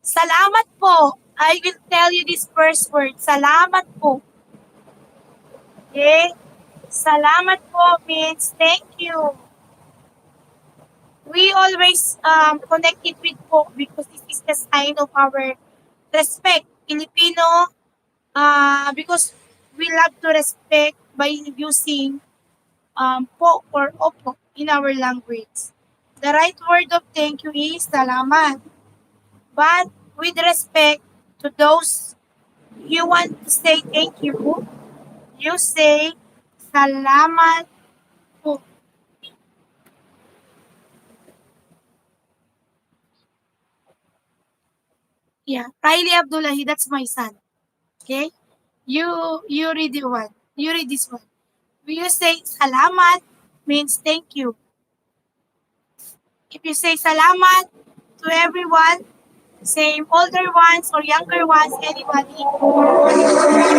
Salamat po. I will tell you this first word. Salamat po. Okay? Salamat po means thank you. We always connect it with po because this is the sign of our respect. Filipino, because we love to respect by using po or opo in our language. The right word of thank you is salamat. But with respect to those you want to say thank you, you say salamat po. Yeah, Riley Abdullahi, that's my son. Okay? You read the one. You read this one. When you say salamat means thank you. If you say salamat to everyone, same older ones or younger ones, anybody,